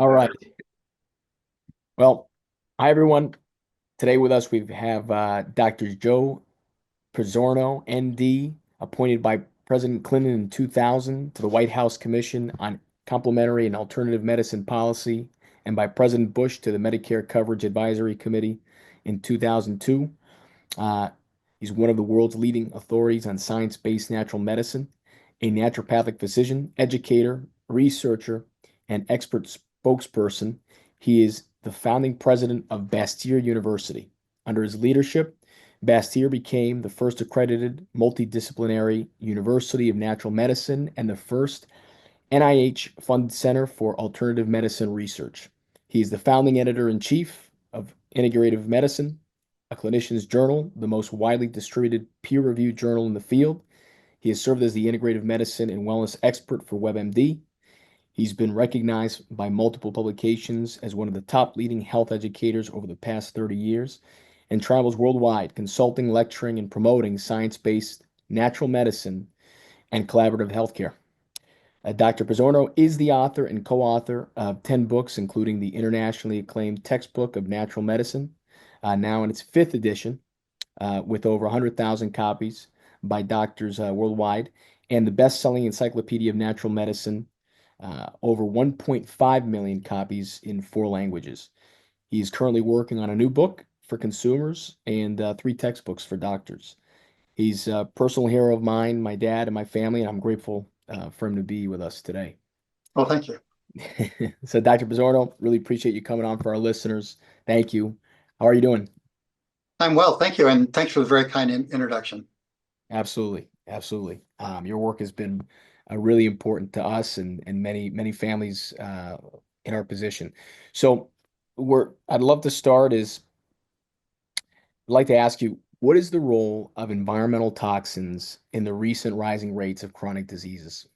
All right. Well, hi everyone. Today with us we have Dr. Joe Pizzorno, ND, appointed by President Clinton in 2000 to the White House Commission on Complementary and Alternative Medicine Policy, and by President Bush to the Medicare Coverage Advisory Committee in 2002. Uh, he's one of the world's leading authorities on science-based natural medicine, a naturopathic physician, educator, researcher, and expert spokesperson. He is the founding president of Bastyr University. Under his leadership, Bastyr became the first accredited multidisciplinary University of Natural Medicine and the first NIH-funded Center for Alternative Medicine Research. He is the founding editor-in-chief of Integrative Medicine, a clinician's journal, the most widely distributed peer-reviewed journal in the field. He has served as the Integrative Medicine and Wellness expert for WebMD. He's been recognized by multiple publications as one of the top leading health educators over the past 30 years and travels worldwide, consulting, lecturing, and promoting science-based natural medicine and collaborative healthcare. Dr. Pizzorno is the author and co-author of 10 books, including the internationally acclaimed textbook of natural medicine, now in its fifth edition, with over 100,000 copies by doctors worldwide, and the best-selling Encyclopedia of Natural Medicine, over 1.5 million copies in 4 languages. He is currently working on a new book for consumers and 3 textbooks for doctors. He's a personal hero of mine, my dad, and my family, and I'm grateful for him to be with us today. Well, thank you. So, Dr. Pizzorno, really appreciate you coming on for our listeners. Thank you. How are you doing? I'm well, thank you, and thanks for the very kind introduction. Absolutely, absolutely. Your work has been really important to us and many families in our position. So, I'd love to start is I'd like to ask you, what is the role of environmental toxins in the recent rising rates of chronic diseases?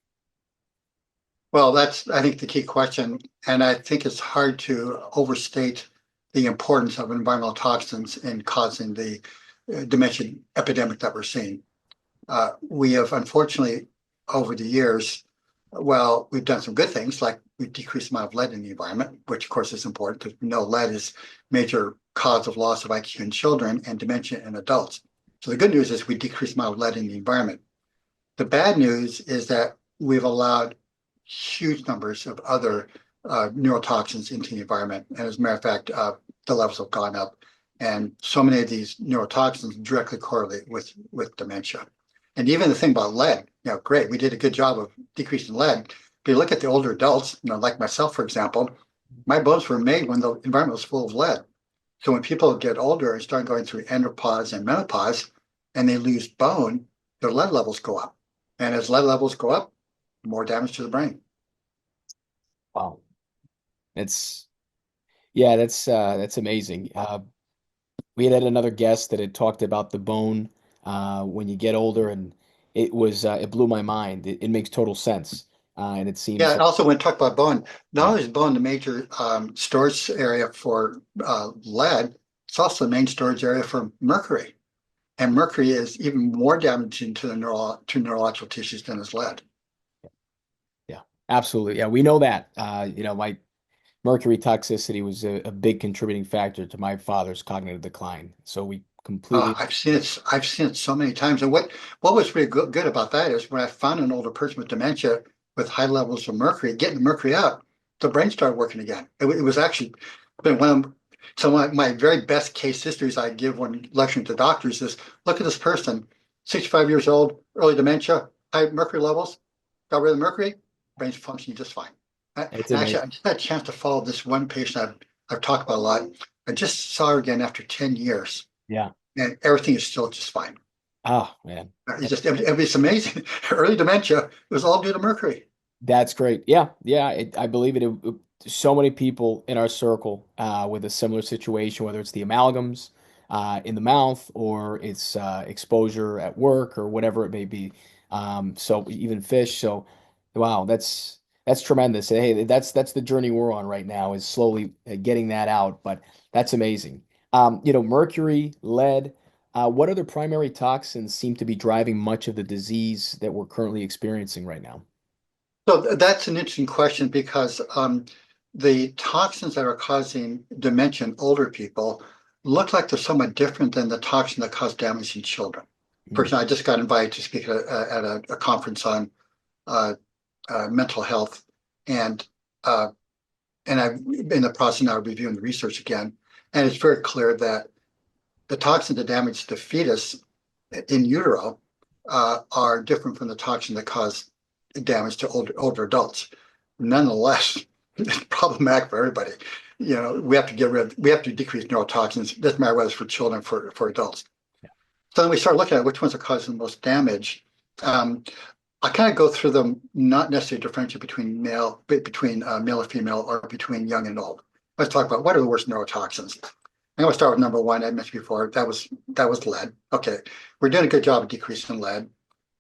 Well, that's, I think, the key question, and I think it's hard to overstate the importance of environmental toxins in causing the dementia epidemic that we're seeing. We have, unfortunately, over the years, well, we've done some good things, like we've decreased the amount of lead in the environment, which of course is important because we know lead is major cause of loss of IQ in children and dementia in adults. So the good news is we decreased the amount of lead in the environment. The bad news is that we've allowed huge numbers of other neurotoxins into the environment. And as a matter of fact, the levels have gone up. And so many of these neurotoxins directly correlate with dementia. And even the thing about lead, great, we did a good job of decreasing lead. But you look at the older adults, like myself, for example, my bones were made when the environment was full of lead. So when people get older and start going through andropause and menopause, and they lose bone, their lead levels go up. And as lead levels go up, more damage to the brain. Wow. That's yeah, that's amazing. We had another guest that had talked about the bone when you get older, and it blew my mind. It makes total sense, and it Yeah, seems and like also when we talk about bone, not yeah, only is bone the major storage area for lead, it's also the main storage area for mercury. And mercury is even more damaging to the neurological tissues than is lead. yeah, absolutely. Yeah, we know that. My mercury toxicity was a big contributing factor to my father's cognitive decline. So we completely I've seen it. I've seen it so many times. And what was really good about that is when I found an older person with dementia with high levels of mercury, getting the mercury out, the brain started working again. It was actually been one of so my very best case histories I give when lecturing to doctors is look at this person, 65 years old, early dementia, high mercury levels, got rid of the mercury, brain's functioning just fine. And it's actually, I amazing. just had a chance to follow this one patient I've talked about a lot. I just saw her again after 10 years Yeah. and everything is still just fine. Oh man. It's amazing. Early dementia, it was all due to mercury. That's great. Yeah, yeah, I believe it. So many people in our circle with a similar situation, whether it's the amalgams in the mouth or it's exposure at work or whatever it may be. So even fish. So wow, that's tremendous. Hey, that's the journey we're on right now is slowly getting that out. But that's amazing. Mercury, lead. What other primary toxins seem to be driving much of the disease that we're currently experiencing right now? So that's an interesting question because the toxins that are causing dementia in older people look like they're somewhat different than the toxin that cause damage in children. Mm. Personally, I just got invited to speak at a conference on uh, mental health, and uh, and I'm in the process now of reviewing the research again, and it's very clear that the toxins that damage the fetus in utero are different from the toxin that cause damage to older adults. Nonetheless, it's problematic for everybody. We have to we have to decrease neurotoxins. It doesn't matter whether it's for children or for adults. So then we start looking at which ones are causing the most damage. Um, I kind of go through them, not necessarily differentiate between male or female, or between young and old. Let's talk about what are the worst neurotoxins. I'm going to start with number one. I mentioned before that was lead. Okay, we're doing a good job of decreasing lead.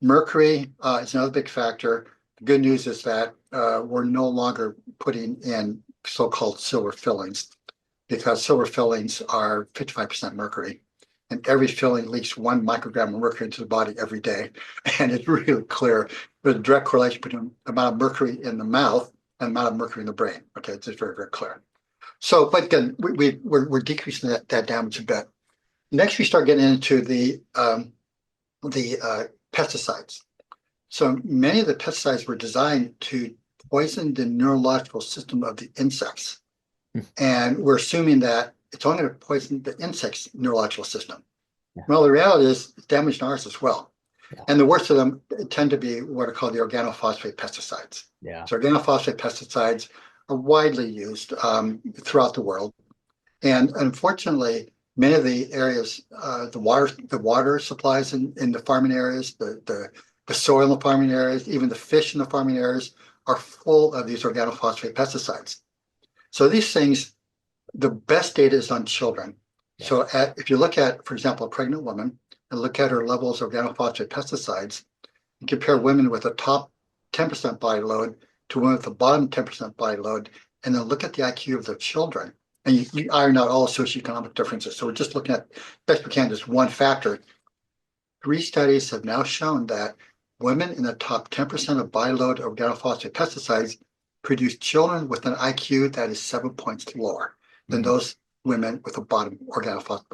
Mercury is another big factor. The good news is that we're no longer putting in so-called silver fillings, because silver fillings are 55% mercury, and every filling leaks 1 microgram of mercury into the body every day. And it's really clear there's a direct correlation between the amount of mercury in the mouth and the amount of mercury in the brain. Okay, it's just very, very clear. So, but again, we're decreasing that damage a bit. Next, we start getting into the pesticides. So many of the pesticides were designed to poison the neurological system of the insects. And we're assuming that it's only going to poison the insect's neurological system. Yeah. Well, the reality is it's damaging ours as well. Yeah. And the worst of them tend to be what are called the organophosphate pesticides. Yeah. So organophosphate pesticides are widely used throughout the world. And unfortunately, many of the areas, the water supplies in the farming areas, the soil in the farming areas, even the fish in the farming areas are full of these organophosphate pesticides. So these things, the best data is on children. Yeah. So if you look at, for example, a pregnant woman and look at her levels of organophosphate pesticides, and compare women with a top 10% body load to women with the bottom 10% body load, and then look at the IQ of their children. And you iron out all socioeconomic differences. So we're just looking at, best we can, just one factor. 3 studies have now shown that women in the top 10% of body load of organophosphate pesticides produce children with an IQ that is 7 points lower than those women with the bottom organophosphate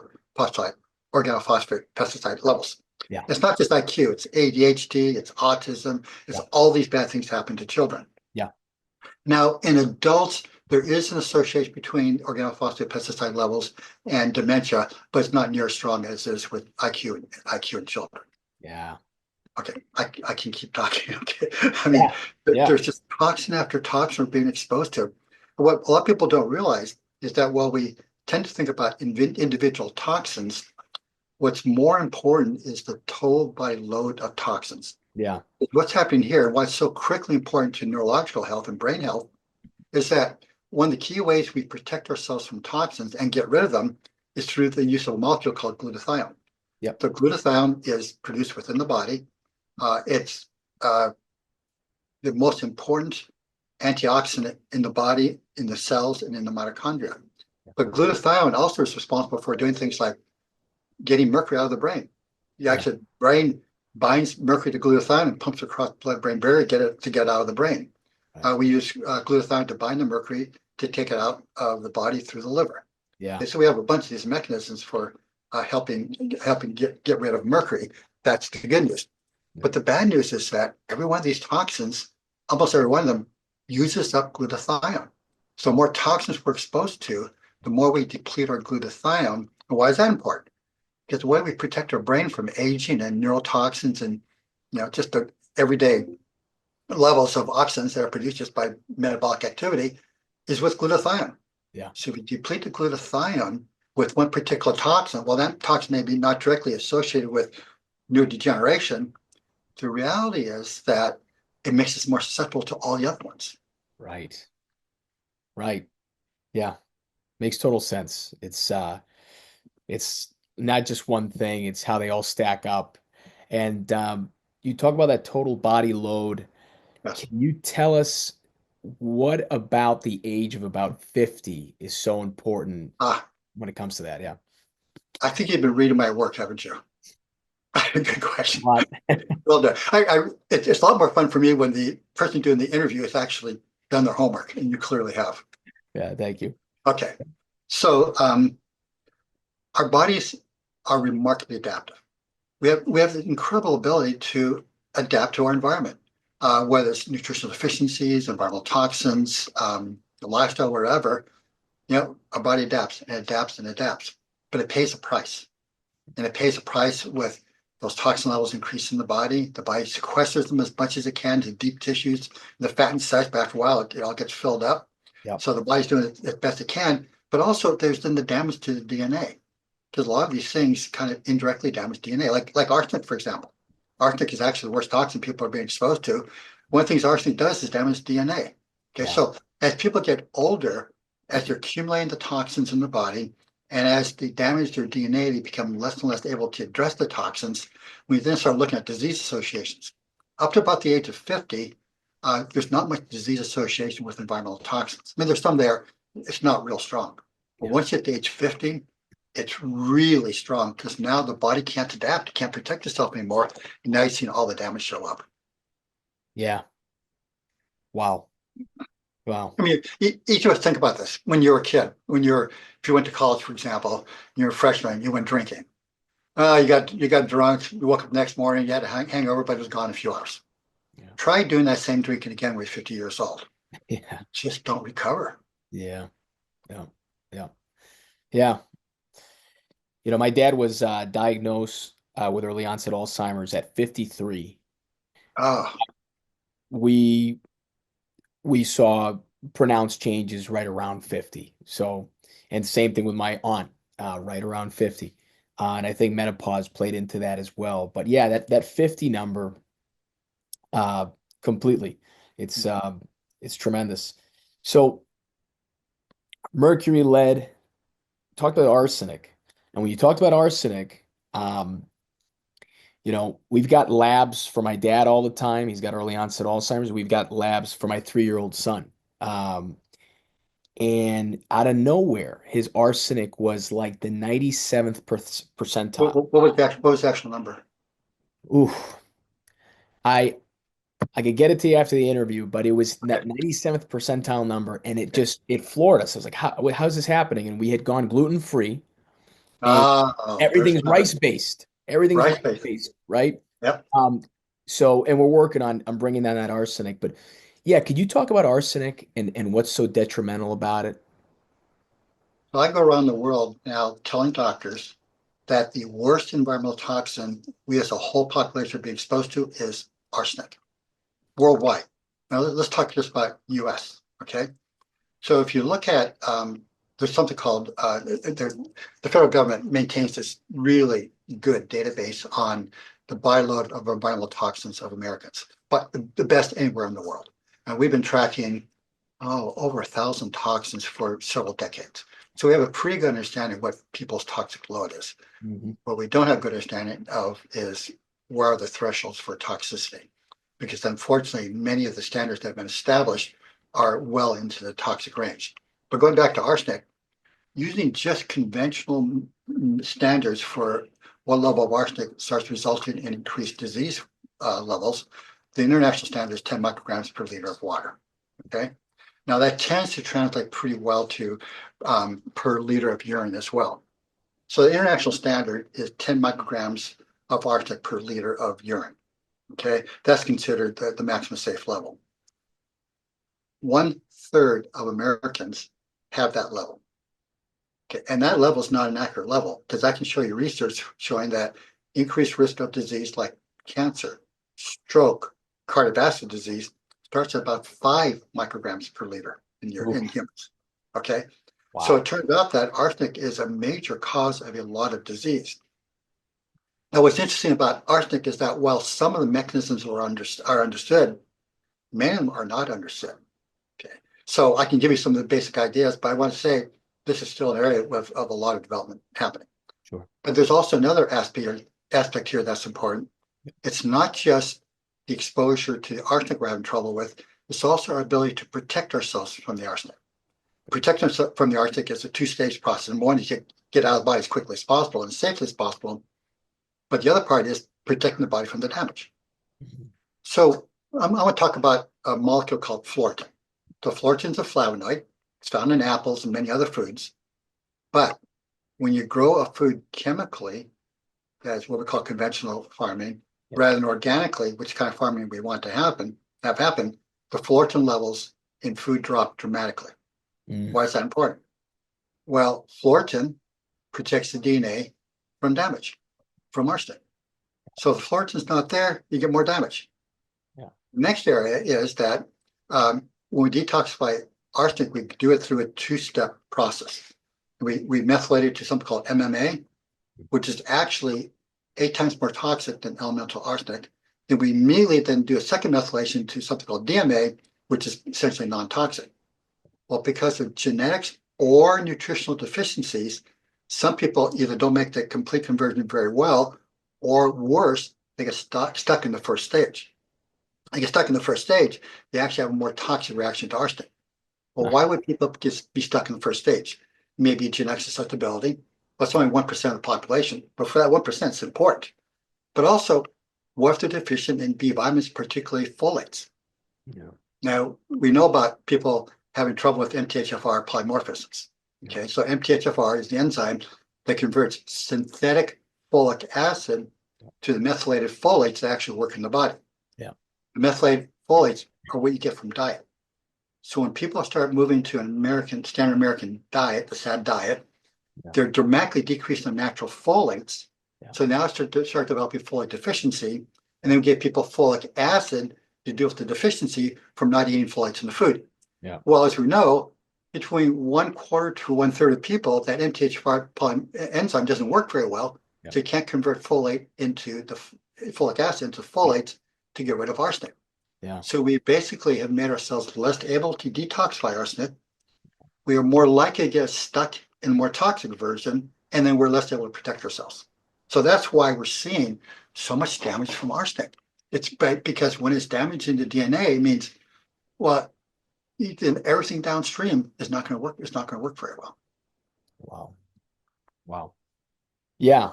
pesticide levels. Yeah. It's not just IQ, it's ADHD, it's autism, it's all these bad things happen to children. Yeah. Now, in adults, there is an association between organophosphate pesticide levels and dementia, but it's not near as strong as it is with IQ in children. Yeah. Okay, I can keep talking. Okay, I mean, there's just toxin after toxin we're being exposed to. But what a lot of people don't realize is that while we tend to think about individual toxins, what's more important is the total body load of toxins. Yeah. What's happening here, why it's so critically important to neurological health and brain health, is that one of the key ways we protect ourselves from toxins and get rid of them is through the use of a molecule called glutathione. Yep. So glutathione is produced within the body. It's the most important antioxidant in the body, in the cells, and in the mitochondria. But glutathione also is responsible for doing things like getting mercury out of the brain. The actual brain binds mercury to glutathione and pumps across the blood-brain barrier to get out of the brain. We use glutathione to bind the mercury to take it out of the body through the liver. Yeah. Okay, so we have a bunch of these mechanisms for helping get rid of mercury. That's the good news. But the bad news is that every one of these toxins, almost every one of them, uses up glutathione. So the more toxins we're exposed to, the more we deplete our glutathione. And why is that important? Because the way we protect our brain from aging and neurotoxins and just the everyday levels of oxidants that are produced just by metabolic activity is with glutathione. Yeah. So if we deplete the glutathione with one particular toxin, well, that toxin may be not directly associated with neurodegeneration. The reality is that it makes us more susceptible to all the other ones. Right. Right. Yeah. Makes total sense. It's not just one thing, it's how they all stack up. And you talk about that total body load. Yes. Can you tell us what about the age of about 50 is so important when it comes to that? Yeah. I think you've been reading my work, haven't you? Good question. Well done. It's a lot more fun for me when the person doing the interview has actually done their homework, and you clearly have. Yeah, thank you. Okay. So our bodies are remarkably adaptive. We have the incredible ability to adapt to our environment, whether it's nutritional deficiencies, environmental toxins, the lifestyle, wherever. Our body adapts and adapts and adapts, but it pays a price, and it pays a price with those toxin levels increase in the body. The body sequesters them as much as it can to deep tissues, the fat and such. But after a while, it all gets filled up. Yep. So the body's doing it as best it can. But also, there's then the damage to the DNA, because a lot of these things kind of indirectly damage DNA, like arsenic, for example. Arsenic is actually the worst toxin people are being exposed to. One of the things arsenic does is damage DNA. Okay, Wow. so as people get older, as they're accumulating the toxins in the body, and as they damage their DNA, they become less and less able to address the toxins. We then start looking at disease associations. Up to about the age of 50, there's not much disease association with environmental toxins. I mean, there's some there, it's not real strong. But Yeah. once you get to age 50, it's really strong because now the body can't adapt, it can't protect itself anymore. And now you're seeing all the damage show up. Yeah. Wow. Wow. I mean, each of us think about this when you were a kid, if you went to college, for example, you're a freshman, you went drinking. You got drunk, you woke up the next morning, you had a hangover, but it was gone in a few hours. Yeah. Try doing that same drinking again when you're 50 years old. Yeah. Just don't recover. Yeah. Yeah. Yeah. Yeah. My dad was diagnosed with early onset Alzheimer's at 53. Oh, We we saw pronounced changes right around 50. So, and same thing with my aunt, right around 50. And I think menopause played into that as well. But yeah, that 50 number, uh, completely. It's tremendous. So mercury, lead, talked about arsenic. And when you talked about arsenic, um, we've got labs for my dad all the time. He's got early onset Alzheimer's. We've got labs for my 3-year-old son. Um, and out of nowhere, his arsenic was like the 97th what, percentile. what was the actual number? Ooh, I I could get it to you after the interview, but it was Okay, that 97th percentile number, and okay. it floored us. I was like, how's this happening? And we had gone gluten free, and Oh, there's everything's another rice based. Everything's rice rice base. based, right? Yep. Um, so, and we're working on bringing down that arsenic, but yeah, could you talk about arsenic and what's so detrimental about it? So I go around the world now telling doctors that the worst environmental toxin we as a whole population are being exposed to is arsenic worldwide. Now let's talk just about US, okay? So if you look at, there's something called, the federal government maintains this really good database on the byload of environmental toxins of Americans, but the best anywhere in the world. And we've been tracking, over 1,000 toxins for several decades. So we have a pretty good understanding of what people's toxic load is. Mhm. What we don't have good understanding of is where are the thresholds for toxicity, because unfortunately, many of the standards that have been established are well into the toxic range. But going back to arsenic, using just conventional standards for what level of arsenic starts resulting in increased disease levels, the international standard is 10 micrograms per liter of water. Okay. Now that tends to translate pretty well to per liter of urine as well. So the international standard is 10 micrograms of arsenic per liter of urine. Okay, that's considered the maximum safe level. 1/3 of Americans have that level. Okay, and that level is not an accurate level because I can show you research showing that increased risk of disease like cancer, stroke, cardiovascular disease starts at about 5 micrograms per liter in Oof. humans. Okay, so Wow. it turns out that arsenic is a major cause of a lot of disease. Now, what's interesting about arsenic is that while some of the mechanisms are understood, many of them are not understood. Okay, so I can give you some of the basic ideas, but I want to say this is still an area of a lot of development happening. Sure. But there's also another aspect here that's important. It's not just the exposure to the arsenic we're having trouble with, it's also our ability to protect ourselves from the arsenic. Protecting ourselves from the arsenic is a two-stage process. And one is to get out of the body as quickly as possible and as safely as possible. But the other part is protecting the body from the damage. Mhm. So I'm going to talk about a molecule called fluorine. So fluorine is a flavonoid. It's found in apples and many other foods. But when you grow a food chemically, that's what we call conventional farming, Yeah. rather than organically, which kind of farming we want to have happen, the fullerton levels in food drop dramatically. Mm. Why is that important? Well, fullerton protects the DNA from damage, from arsenic. So if the fullerton's not there, you get more damage. Yeah. The next area is that when we detoxify arsenic, we do it through a two-step process. We methylate it to something called MMA, which is actually 8 times more toxic than elemental arsenic. Then we immediately then do a second methylation to something called DMA, which is essentially non-toxic. Well, because of genetics or nutritional deficiencies, some people either don't make the complete conversion very well, or worse, they get stuck in the first stage. They get stuck in the first stage, they actually have a more toxic reaction to arsenic. Well, why would people just be stuck in the first stage? Maybe genetic susceptibility. That's only 1% of the population, but for that 1%, it's important. But also, what if they're deficient in B vitamins, particularly folates? Yeah. Now, we know about people having trouble with MTHFR polymorphisms. Okay, so MTHFR is the enzyme that converts synthetic folic acid to the methylated folates that actually work in the body. Yeah. The methylated folates are what you get from diet. So when people start moving to an standard American diet, the SAD diet, they're dramatically decreasing the natural folates. Yeah. So now start developing folate deficiency, and then we get people folic acid to deal with the deficiency from not eating folates in the food. Yeah. Well, as we know, between 1/4 to 1/3 of people, that MTHFR enzyme doesn't work very well, so you can't convert folate into the folic acid into folates to get rid of arsenic. Yeah. So we basically have made ourselves less able to detoxify arsenic. We are more likely to get stuck in a more toxic version, and then we're less able to protect ourselves. So that's why we're seeing so much damage from arsenic. It's because when it's damaging the DNA, it means, well, everything downstream is not going to work. It's not going to work very well. Wow. Wow. Yeah.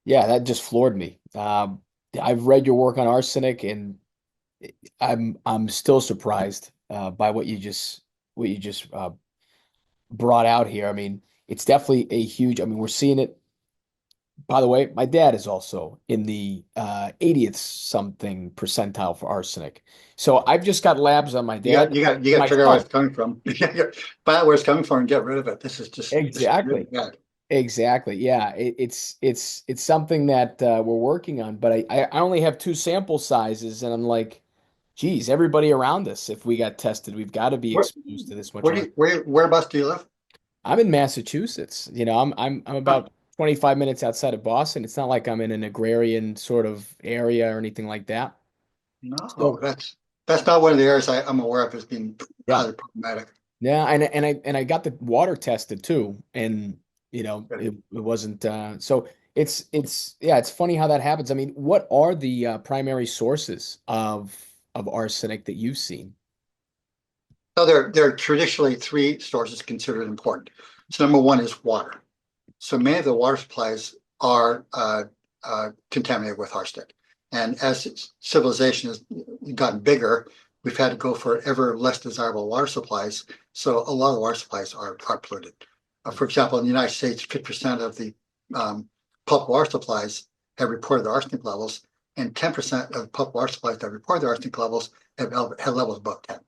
Yeah, that just floored me. I've read your work on arsenic, and I'm still surprised by what you just brought out here. I mean, it's definitely a huge. I mean, we're seeing it. By the way, my dad is also in the 80th something percentile for arsenic. So I've just got labs on my You got dad, you got you got to my figure out where son. it's coming from. Find out where it's coming from and get rid of it. This is just really Exactly. bad. Exactly. Yeah. It's something that we're working on, but I only have two sample sizes, and I'm like, geez, everybody around us, if we got tested, we've got to be Where exposed to this much arsenic. whereabouts do you live? I'm in Massachusetts. You know, I'm Huh. about 25 minutes outside of Boston. It's not like I'm in an agrarian sort of area or anything like that. No, So that's not one of the areas I'm aware of as being yeah. highly problematic. Yeah, and I got the water tested too, and you know Good. it wasn't so it's yeah, it's funny how that happens. I mean, what are the primary sources of arsenic that you've seen? So there are traditionally three sources considered important. So number one is water. So many of the water supplies are contaminated with arsenic. And as civilization has gotten bigger, we've had to go for ever less desirable water supplies. So a lot of water supplies are polluted. For example, in the United States, 50% of the public water supplies have reported arsenic levels, and 10% of public water supplies that report their arsenic levels have levels above 10.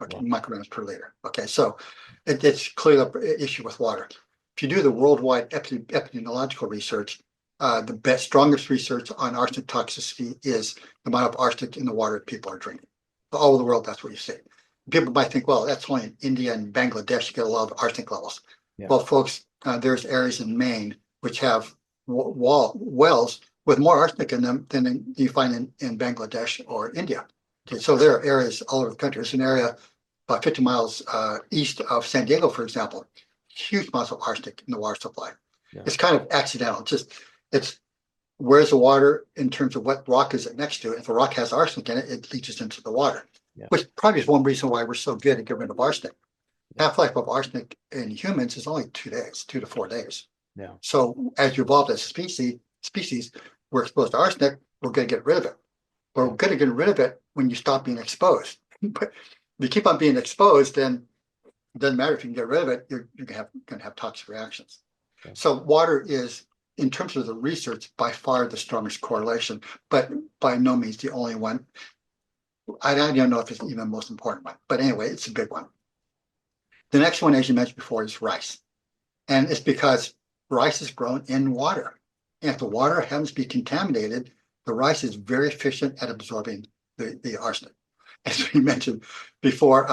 Okay, Wow. micrograms per liter. Okay, so it's clearly an issue with water. If you do the worldwide epidemiological research, the strongest research on arsenic toxicity is the amount of arsenic in the water that people are drinking. All over the world, that's what you see. People might think, well, that's only in India and Bangladesh you get a lot of arsenic levels. Yeah. Well, folks, there's areas in Maine which have wells with more arsenic in them than you find in Bangladesh or India. Okay, so there are areas all over the country. There's an area about 50 miles east of San Diego, for example, huge amounts of arsenic in the water supply. Yeah. It's kind of accidental. It's where's the water in terms of what rock is it next to? If a rock has arsenic in it, it leaches into the water, Yeah. which probably is one reason why we're so good at getting rid of arsenic. Half-life of arsenic in humans is only 2 days, 2 to 4 days. Yeah. So as you evolved as a species, we're exposed to arsenic, we're going to get rid of it. We're going to get rid of it when you stop being exposed. But you keep on being exposed, then it doesn't matter if you can get rid of it, you're gonna have toxic reactions. Okay. So water is, in terms of the research, by far the strongest correlation, but by no means the only one. I don't know if it's even the most important one, but anyway, it's a big one. The next one, as you mentioned before, is rice. And it's because rice is grown in water. And if the water happens to be contaminated, the rice is very efficient at absorbing the arsenic. As we mentioned before,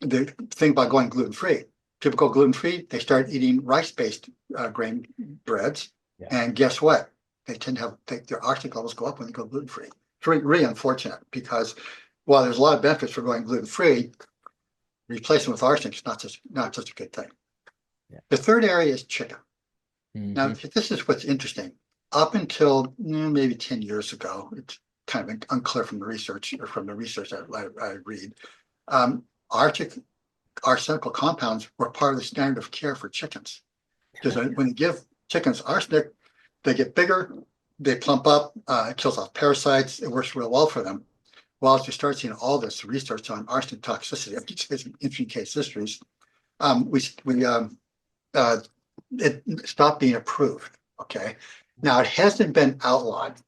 the thing about going gluten-free, people go gluten-free, they start eating rice-based grain breads. Yeah. And guess what? They tend to have their arsenic levels go up when they go gluten-free. It's really unfortunate, because while there's a lot of benefits for going gluten-free, replacing with arsenic is not such a good thing. Yeah. The third area is chicken. Mm-hmm. Now, this is what's interesting. Up until maybe 10 years ago, it's kind of unclear from the research I read, arsenical compounds were part of the standard of care for chickens. Because when you give chickens arsenic, they get bigger, they plump up, it kills off parasites, it works real well for them. Well, as you start seeing all this research on arsenic toxicity, interesting case histories, it stopped being approved. Okay, now it hasn't been outlawed,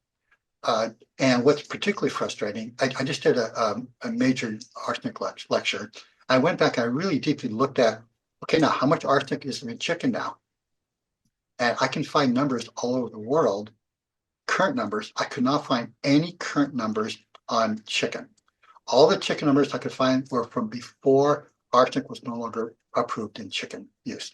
and what's particularly frustrating, I just did a major arsenic lecture. I went back, I really deeply looked at, okay, now how much arsenic is in chicken now? And I can find numbers all over the world, current numbers. I could not find any current numbers on chicken. All the chicken numbers I could find were from before arsenic was no longer approved in chicken use.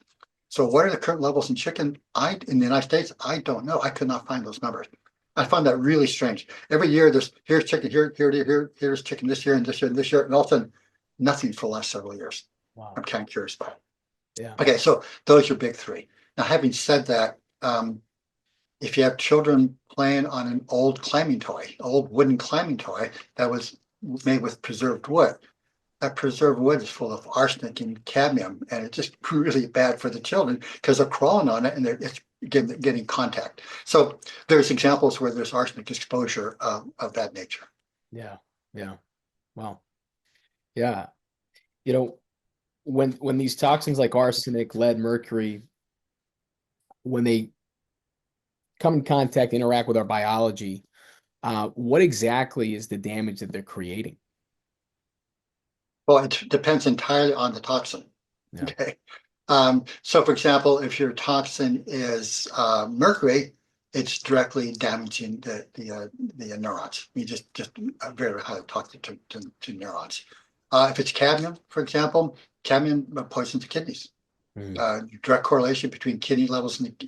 So what are the current levels in chicken? In the United States, I don't know. I could not find those numbers. I found that really strange. Every year here's chicken, here's chicken this year and this year and this year, and all of a sudden nothing for the last several years. Wow. I'm kind of curious about it. Yeah. Okay, so those are big three. Now, having said that, if you have children playing on an old wooden climbing toy that was made with preserved wood, that preserved wood is full of arsenic and cadmium, and it's just really bad for the children because they're crawling on it and it's getting contact. So there's examples where there's arsenic exposure of that nature. Yeah. Yeah. Wow. Yeah. You know, when these toxins like arsenic, lead, mercury, when they come in contact, interact with our biology, what exactly is the damage that they're creating? Well, it depends entirely on the toxin. Yeah. Okay. So for example, if your toxin is mercury, it's directly damaging the neurons. You just very highly toxic to neurons. If it's cadmium, for example, cadmium poisons the kidneys. Direct correlation between kidney levels and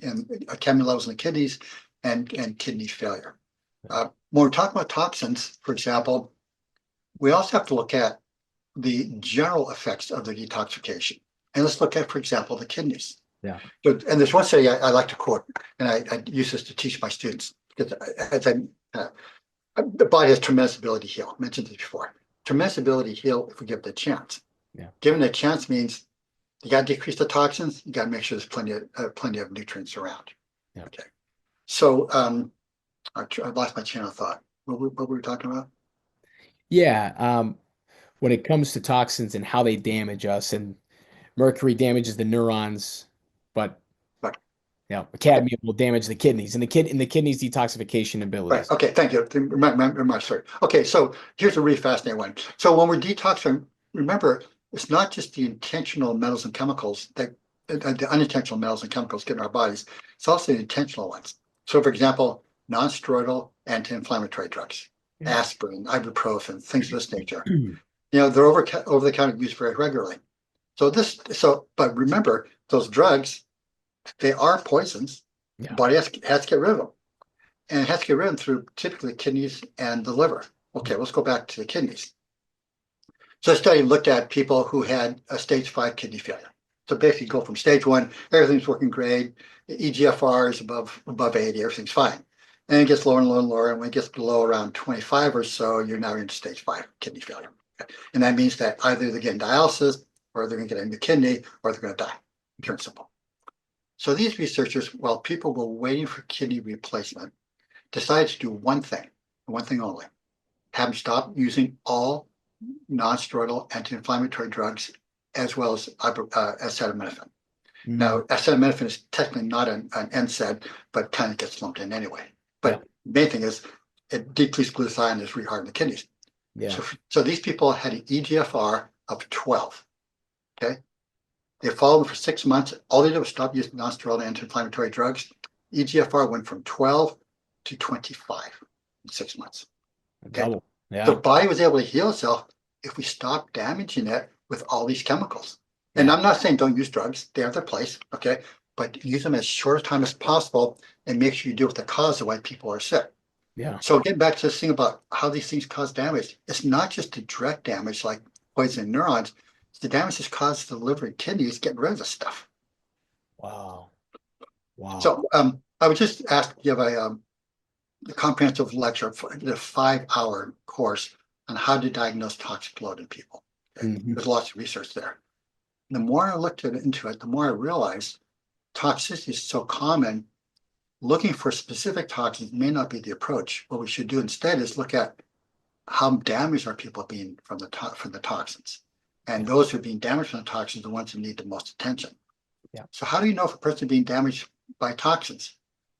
cadmium levels in the kidneys and kidney failure. When we're talking about toxins, for example, we also have to look at the general effects of the detoxification. And let's look at, for example, the kidneys. Yeah. And there's one study I like to quote, and I use this to teach my students, because the body has tremendous ability to heal. I mentioned this before. Tremendous ability to heal if we give it a chance. Yeah. Given a chance means you got to decrease the toxins. You got to make sure there's plenty of nutrients around. Yeah. Okay. So I lost my chain of thought. What were we talking about? Yeah. When it comes to toxins and how they damage us, and mercury damages the neurons, but Right. Cadmium will damage the kidneys and the kidneys detoxification abilities. Right. Okay. Thank you. Sorry. Okay. So here's a really fascinating one. So when we're detoxing, remember, it's not just the intentional metals and chemicals that the unintentional metals and chemicals get in our bodies. It's also the intentional ones. So, for example, non-steroidal anti-inflammatory drugs, aspirin, ibuprofen, things of this nature. They're over the counter used very regularly. But remember, those drugs, they are poisons. Yeah. The body has to get rid of them. And it has to get rid of them through typically kidneys and the liver. Okay, let's go back to the kidneys. So the study looked at people who had a stage 5 kidney failure. So basically go from stage 1, everything's working great, EGFR is above 80, everything's fine. And it gets lower and lower and lower, and when it gets below around 25 or so, you're now into stage 5 kidney failure. And that means that either they're getting dialysis, or they're going to get a new kidney, or they're going to die. Pure and simple. So these researchers, while people were waiting for kidney replacement, decided to do one thing and one thing only: have them stop using all non-steroidal anti-inflammatory drugs as well as acetaminophen. Mm. Now, acetaminophen is technically not an NSAID, but kind of gets lumped in anyway. But the main thing is it depletes glutathione, is really hard in the kidneys. Yeah. So these people had an EGFR of 12. Okay. They followed them for 6 months. All they did was stop using non-steroidal anti-inflammatory drugs. EGFR went from 12 to 25 in 6 months. Okay. Double. Yeah. The body was able to heal itself if we stop damaging it with all these chemicals. And I'm not saying don't use drugs, they have their place, okay? But use them as short a time as possible and make sure you deal with the cause of why people are sick. Yeah. So getting back to this thing about how these things cause damage, it's not just the direct damage like poisoning neurons, it's the damage that's caused to the liver and kidneys getting rid of the stuff. Wow. Wow. So I would just ask you have a comprehensive lecture, the 5-hour course on how to diagnose toxic load in people. Okay? Mhm. There's lots of research there. The more I looked into it, the more I realized toxicity is so common. Looking for specific toxins may not be the approach. What we should do instead is look at how damaged are people being from the toxins. And those who are being damaged from the toxins are the ones who need the most attention. Yeah. So how do you know if a person is being damaged by toxins?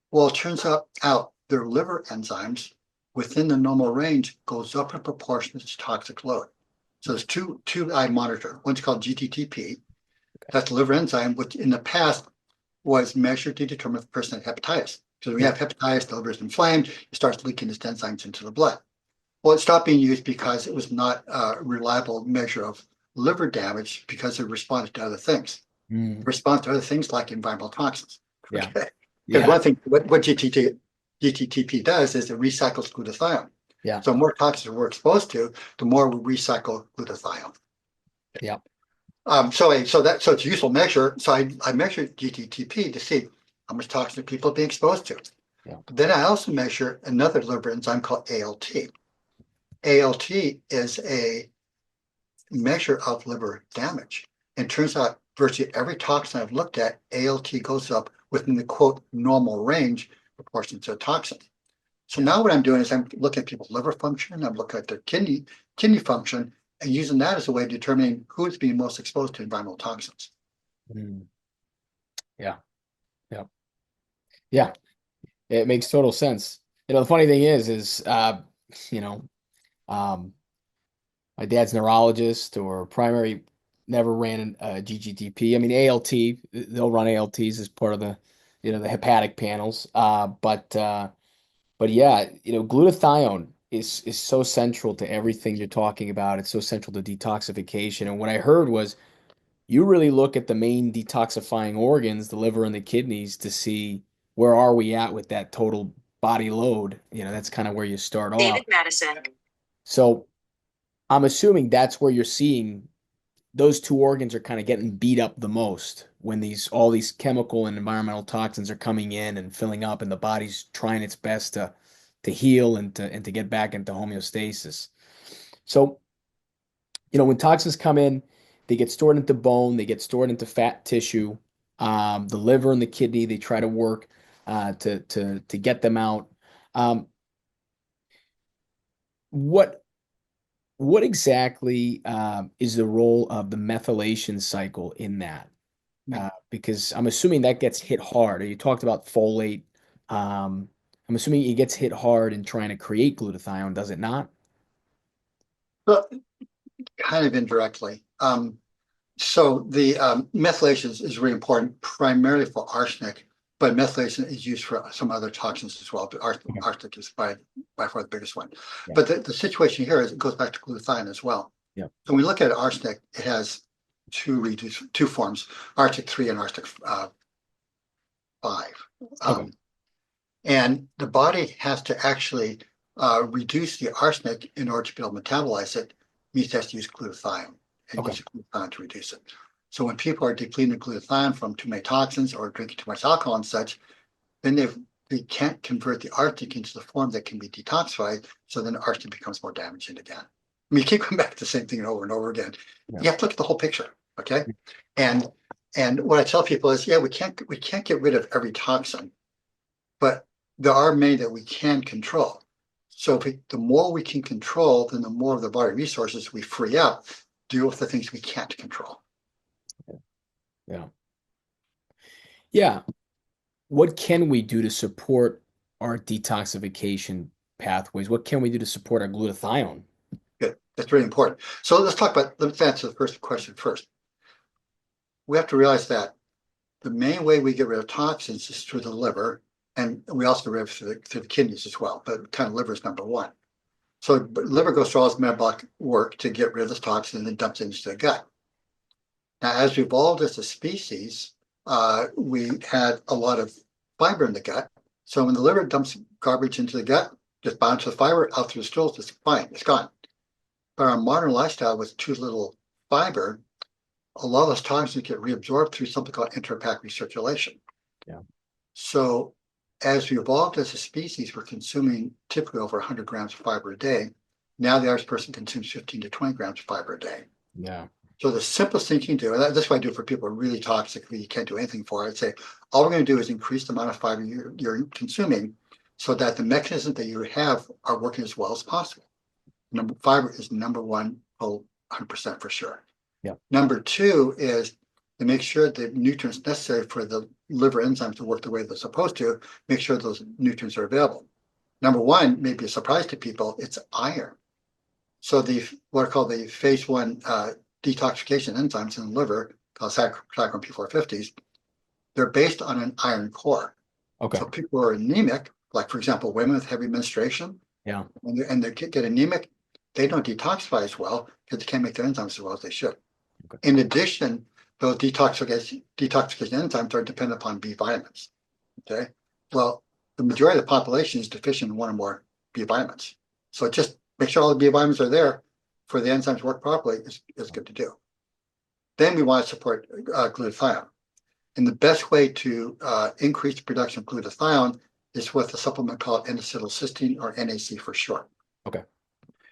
Well, it turns out their liver enzymes within the normal range goes up in proportion to toxic load. So there's two I monitor. One's called GTTP. That's the liver enzyme, which in the past was measured to determine if the person had hepatitis. So when you have hepatitis, the liver is inflamed, it starts leaking its enzymes into the blood. Well, it stopped being used because it was not a reliable measure of liver damage because it responded to other things. It responds to other things like environmental toxins. Yeah. Okay. Yeah. Because one thing, what GTTP does is it recycles glutathione. Yeah. So the more toxins we're exposed to, the more we recycle glutathione. Yeah. So it's a useful measure. So I measured GTTP to see how much toxin people are being exposed to. Yeah. But then I also measure another liver enzyme called ALT. ALT is a measure of liver damage. And turns out virtually every toxin I've looked at, ALT goes up within the quote normal range proportion to a toxin. So now what I'm doing is I'm looking at people's liver function, I'm looking at their kidney function, and using that as a way of determining who's being most exposed to environmental toxins. Yeah. Yeah. Yeah. It makes total sense. The funny thing is, my dad's neurologist or primary never ran a GGTP. I mean, ALT, they'll run ALTs as part of the hepatic panels. But yeah, glutathione is so central to everything you're talking about. It's so central to detoxification. And what I heard was you really look at the main detoxifying organs, the liver and the kidneys, to see where are we at with that total body load. That's kind of where you start off. David Madison. So I'm assuming that's where you're seeing those two organs are kind of getting beat up the most when all these chemical and environmental toxins are coming in and filling up, and the body's trying its best to heal and to get back into homeostasis. So, when toxins come in, they get stored into bone, they get stored into fat tissue, the liver and the kidney. They try to work to get them out. What exactly is the role of the methylation cycle in that? Because I'm assuming that gets hit hard. You talked about folate. I'm assuming it gets hit hard in trying to create glutathione, does it not? Well, kind of indirectly. So the methylation is really important, primarily for arsenic, but methylation is used for some other toxins as well. But arsenic is by far the biggest one. Yeah. But the situation here is it goes back to glutathione as well. Yeah. So when we look at arsenic, it has two forms, arsenic 3 and arsenic 5. Okay. And the body has to actually reduce the arsenic in order to be able to metabolize it. It means it has to use glutathione and use glutathione to reduce it. So when people are depleting glutathione from too many toxins or drinking too much alcohol and such, then they can't convert the arsenic into the form that can be detoxified. So then arsenic becomes more damaging again. I mean, you keep coming back to the same thing over and over again. Yeah. You have to look at the whole picture, okay? And what I tell people is, we can't get rid of every toxin, but there are many that we can control. So the more we can control, then the more of the body resources we free up to deal with the things we can't control. Yeah. Yeah. What can we do to support our detoxification pathways? What can we do to support our glutathione? Good. That's really important. So let's answer the first question first. We have to realize that the main way we get rid of toxins is through the liver, and we also get rid of through the kidneys as well, but kind of liver is number one. So liver goes through all its metabolic work to get rid of this toxin and then dumps it into the gut. Now, as we evolved as a species, we had a lot of fiber in the gut. So when the liver dumps garbage into the gut, just bound to the fiber, out through the stools, it's fine, it's gone. But our modern lifestyle with too little fiber, a lot of those toxins get reabsorbed through something called enterohepatic recirculation. Yeah. So as we evolved as a species, we're consuming typically over 100 grams of fiber a day. Now the average person consumes 15 to 20 grams of fiber a day. Yeah. So the simplest thing you can do, and that's what I do for people who are really toxic, who you can't do anything for, I'd say, all we're going to do is increase the amount of fiber you're consuming so that the mechanisms that you have are working as well as possible. Fiber is number one, 100% for sure. Yeah. Number two is to make sure the nutrients necessary for the liver enzymes to work the way they're supposed to, make sure those nutrients are available. Number one, may be a surprise to people, it's iron. So what are called the phase one detoxification enzymes in the liver, called cytochrome P450s, they're based on an iron core. Okay. So people who are anemic, like for example, women with heavy menstruation, Yeah. and they get anemic, they don't detoxify as well because they can't make their enzymes as well as they should. Okay. In addition, those detoxification enzymes are dependent upon B vitamins. Okay. Well, the majority of the population is deficient in one or more B vitamins. So just make sure all the B vitamins are there for the enzymes to work properly is good to do. Then we want to support glutathione. And the best way to increase the production of glutathione is with a supplement called N-acetylcysteine, or NAC for short. Okay.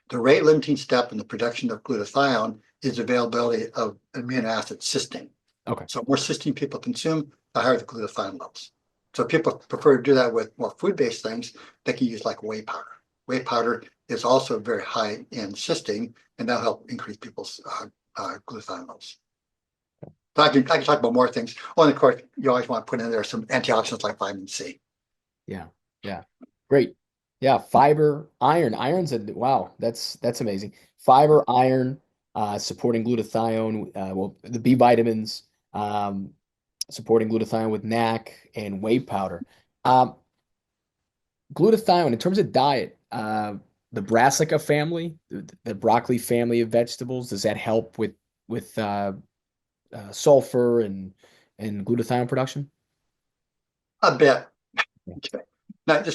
The rate limiting step in the production of glutathione is availability of amino acid cysteine. Okay. So more cysteine people consume, the higher the glutathione levels. So people prefer to do that with more food-based things. They can use like whey powder. Whey powder is also very high in cysteine, and that'll help increase people's glutathione levels. So I can talk about more things. Oh, and of course, you always want to put in there some antioxidants like vitamin C. Yeah. Yeah. Great. Yeah. Fiber, iron. Wow, that's amazing. Fiber, iron, supporting glutathione, well, the B vitamins, supporting glutathione with NAC and whey powder. Glutathione, in terms of diet, the brassica family, the broccoli family of vegetables, does that help with sulfur and glutathion production? A bit. Yeah. Okay. Not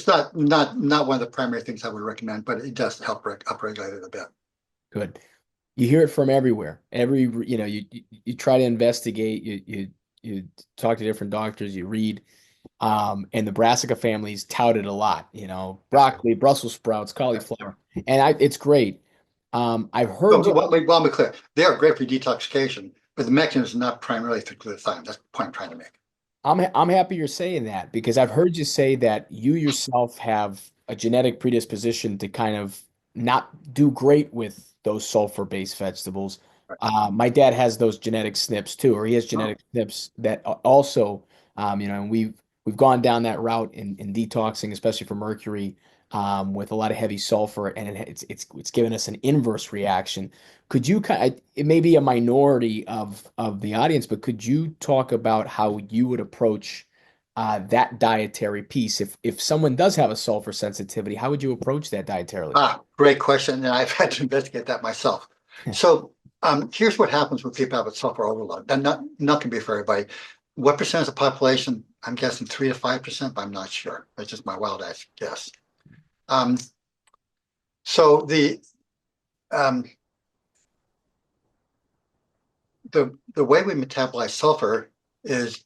one of the primary things I would recommend, but it does help upregulate it a bit. Good. You hear it from everywhere. You try to investigate, you talk to different doctors, you read, and the brassica family's touted a lot, broccoli, Brussels sprouts, cauliflower, and it's great. I've heard you. Well, let me be clear. They are great for detoxification, but the mechanism is not primarily through glutathione. That's the point I'm trying to make. I'm happy you're saying that because I've heard you say that you yourself have a genetic predisposition to kind of not do great with those sulfur-based vegetables. Right. My dad has those genetic SNPs too, or he has genetic SNPs that also, and we've gone down that route in detoxing, especially for mercury, with a lot of heavy sulfur, and it's given us an inverse reaction. Could you it may be a minority of the audience, but could you talk about how you would approach that dietary piece? If someone does have a sulfur sensitivity, how would you approach that dietarily? Great question, and I've had to investigate that myself. So here's what happens when people have a sulfur overload. And not going to be for everybody. What percent of the population? I'm guessing 3 to 5%, but I'm not sure. That's just my wild ass guess. So the way we metabolize sulfur is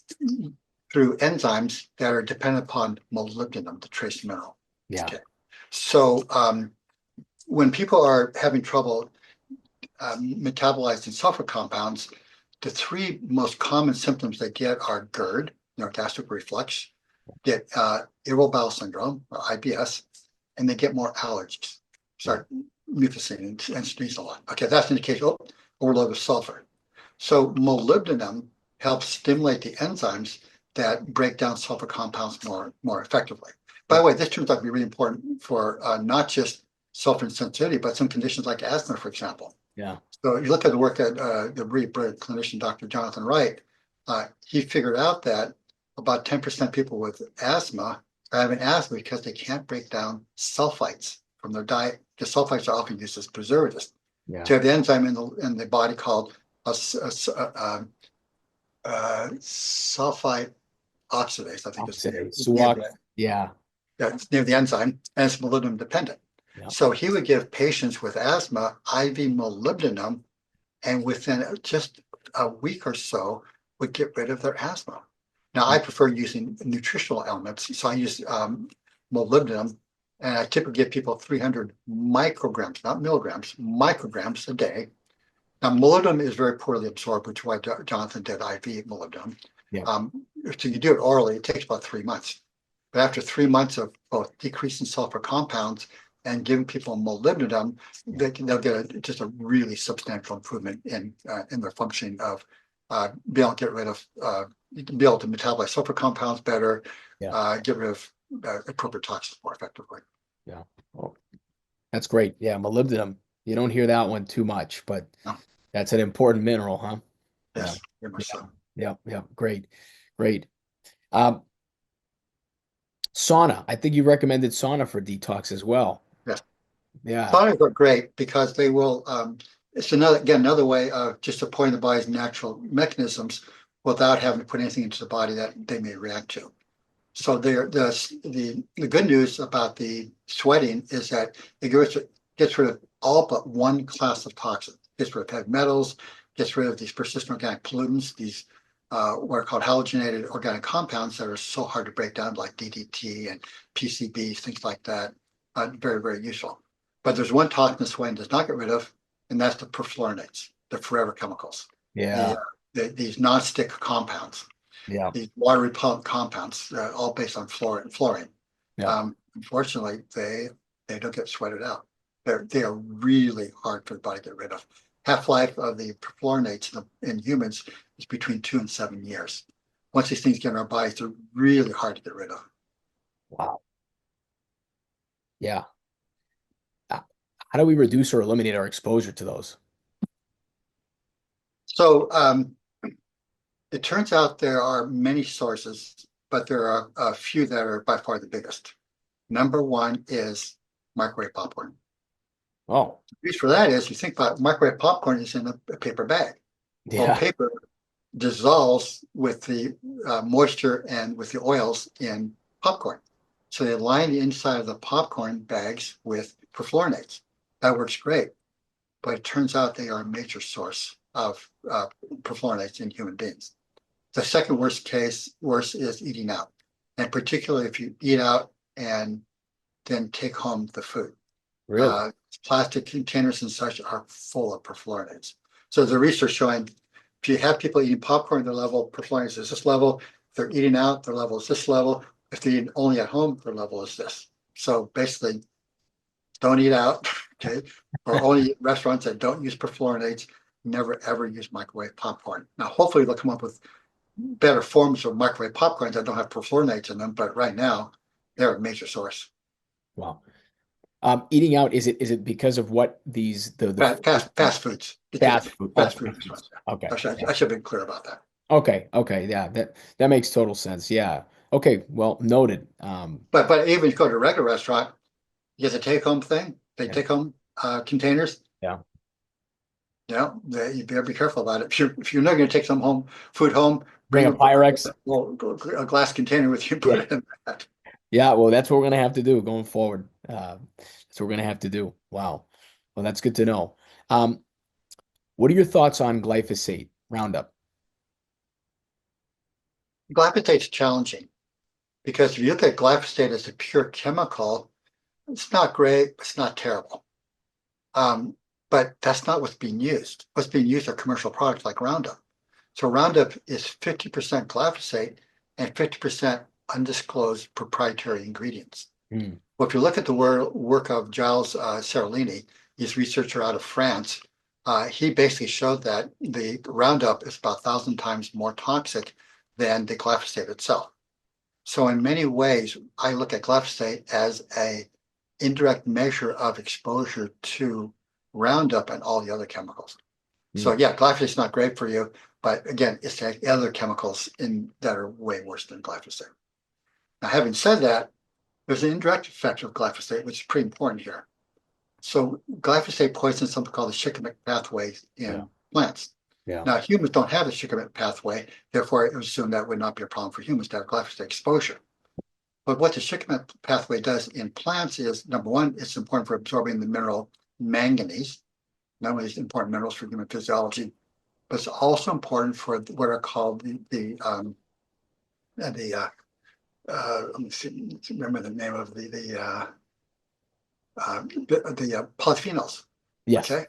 through enzymes that are dependent upon molybdenum, the trace mineral. Yeah. Okay. So when people are having trouble metabolizing sulfur compounds, the three most common symptoms they get are GERD, gastric reflux, get irritable bowel syndrome, or IBS, and they get more allergies, start mucusing and sneeze a lot. Okay, that's an indication, oh, overload of sulfur. So molybdenum helps stimulate the enzymes that break down sulfur compounds more effectively. By the way, this turns out to be really important for not just sulfur sensitivity, but some conditions like asthma, for example. Yeah. So you look at the work that the really brilliant clinician, Dr. Jonathan Wright, he figured out that about 10% of people with asthma are having asthma because they can't break down sulfites from their diet, because sulfites are often used as preservatives. Yeah. So you have the enzyme in the body called sulfite oxidase, I think is the name. Yeah. It's the name of the enzyme, and it's molybdenum dependent. Yeah. So he would give patients with asthma IV molybdenum, and within just a week or so would get rid of their asthma. Now, I prefer using nutritional elements, so I use molybdenum, and I typically give people 300 micrograms, not milligrams, micrograms a day. Now, molybdenum is very poorly absorbed, which is why Jonathan did IV molybdenum. Yeah. So you do it orally, it takes about 3 months. But after 3 months of both decreasing sulfur compounds and giving people molybdenum, they'll get just a really substantial improvement in their functioning of being able to get rid of, be able to metabolize sulfur compounds better, get rid of appropriate toxins more effectively. Yeah. Oh, that's great. Yeah. Molybdenum. You don't hear that one too much, but No. that's an important mineral, huh? Yes, very much so. Yeah. Yeah. Great. Great. Sauna. I think you recommended sauna for detox as well. Yes. Yeah. Saunas are great because they will, it's another way of just supporting the body's natural mechanisms without having to put anything into the body that they may react to. So the good news about the sweating is that it gets rid of all but one class of toxins. Gets rid of heavy metals, gets rid of these persistent organic pollutants, these what are called halogenated organic compounds that are so hard to break down, like DDT and PCBs, things like that. Very, very useful. But there's one toxin sweating does not get rid of, and that's the perfluorinates, the forever chemicals. Yeah. These non-stick compounds. Yeah. These water repellent compounds, all based on fluorine. Yeah. Unfortunately, they don't get sweated out. They are really hard for the body to get rid of. Half-life of the perfluorinates in humans is between 2 and 7 years. Once these things get in our bodies, they're really hard to get rid of. Wow. Yeah. How do we reduce or eliminate our exposure to those? So it turns out there are many sources, but there are a few that are by far the biggest. Number one is microwave popcorn. Oh, The reason for that is you think about microwave popcorn is in a paper bag. Well, yeah. paper dissolves with the moisture and with the oils in popcorn. So they line the inside of the popcorn bags with perfluorinates. That works great, but it turns out they are a major source of perfluorinates in human beings. The second worst is eating out, and particularly if you eat out and then take home the food. Really? Plastic containers and such are full of perfluorinates. So there's research showing if you have people eating popcorn, their level of perfluorinates is this level. If they're eating out, their level is this level. If they eat only at home, their level is this. So basically, don't eat out, okay? Or only eat restaurants that don't use perfluorinates. Never ever use microwave popcorn. Now, hopefully, they'll come up with better forms of microwave popcorn that don't have perfluorinates in them. But right now, they're a major source. Wow. Eating out, is it because of what these Fast foods. fast food? Fast food Foods. restaurants. Okay. I should have been clear about that. Okay. Okay. Yeah. That makes total sense. Yeah. Okay. Well, noted. But even if you go to a regular restaurant, you get the take home thing. They Yeah. take home containers. Yeah. You better be careful about it. If you're not going to take some food home, Bring a Pyrex. a glass container with you. Put it in that. Yeah. Well, that's what we're gonna have to do going forward. That's what we're gonna have to do. Wow. Well, that's good to know. What are your thoughts on glyphosate Roundup? Glyphosate's challenging because if you look at glyphosate as a pure chemical, it's not great. It's not terrible. But that's not what's being used. What's being used are commercial products like Roundup. So Roundup is 50% glyphosate and 50% undisclosed proprietary ingredients. Mm. Well, if you look at the work of Giles Seralini, he's a researcher out of France, he basically showed that the Roundup is about 1,000 times more toxic than the glyphosate itself. So in many ways, I look at glyphosate as a indirect measure of exposure to Roundup and all the other chemicals. So Mm. yeah, glyphosate's not great for you, but again, it's the other chemicals in that are way worse than glyphosate. Now, having said that, there's an indirect effect of glyphosate, which is pretty important here. So glyphosate poisons something called the shikimic pathway Yeah. in plants. Yeah. Now, humans don't have the shikimic pathway, therefore, it was assumed that would not be a problem for humans to have glyphosate exposure. But what the shikimic pathway does in plants is, number one, it's important for absorbing the mineral manganese, not only is it important minerals for human physiology, but it's also important for what are called let me see, remember the name of the polyphenols. Yes. Okay,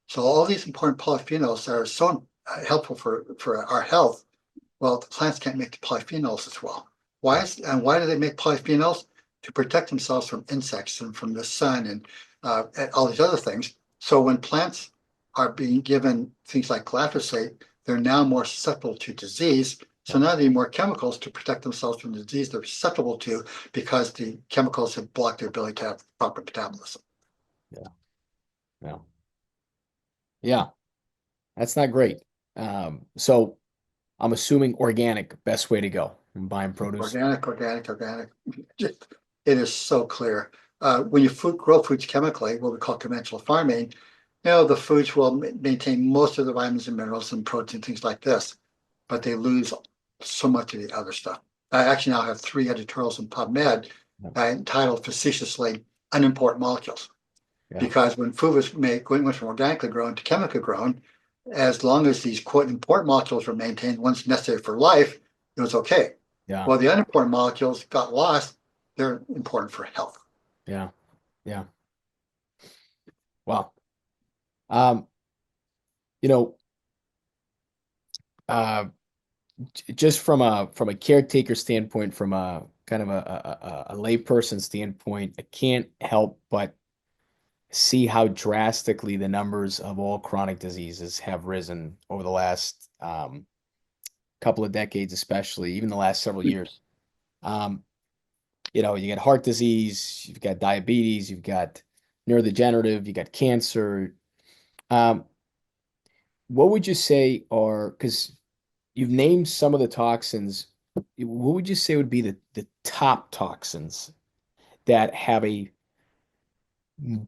so all these important polyphenols are so helpful for our health. Well, the plants can't make the polyphenols as well. Why do they make polyphenols? To protect themselves from insects and from the sun and all these other things. So when plants are being given things like glyphosate, they're now more susceptible to disease. So now they need more chemicals to protect themselves from the disease they're susceptible to because the chemicals have blocked their ability to have proper metabolism. Yeah. Yeah. Yeah. That's not great. So I'm assuming organic, best way to go. I'm buying produce. Organic. It is so clear. When you grow foods chemically, what we call conventional farming, the foods will maintain most of the vitamins and minerals and protein, things like this, but they lose so much of the other stuff. I actually now have 3 editorials in PubMed entitled facetiously Unimportant Molecules. Yeah. Because when food was made, went from organically grown to chemically grown, as long as these quote important molecules were maintained once necessary for life, it was okay. Yeah. Well, the unimportant molecules got lost. They're important for health. Yeah. Yeah. Wow. Um, you know, uh, just from a caretaker standpoint, from a kind of a layperson standpoint, I can't help but see how drastically the numbers of all chronic diseases have risen over the last couple of decades, especially even the last several years. Um, you got heart disease, you've got diabetes, you've got neurodegenerative, you got cancer. Um, what would you say are, because you've named some of the toxins, what would you say would be the top toxins that have a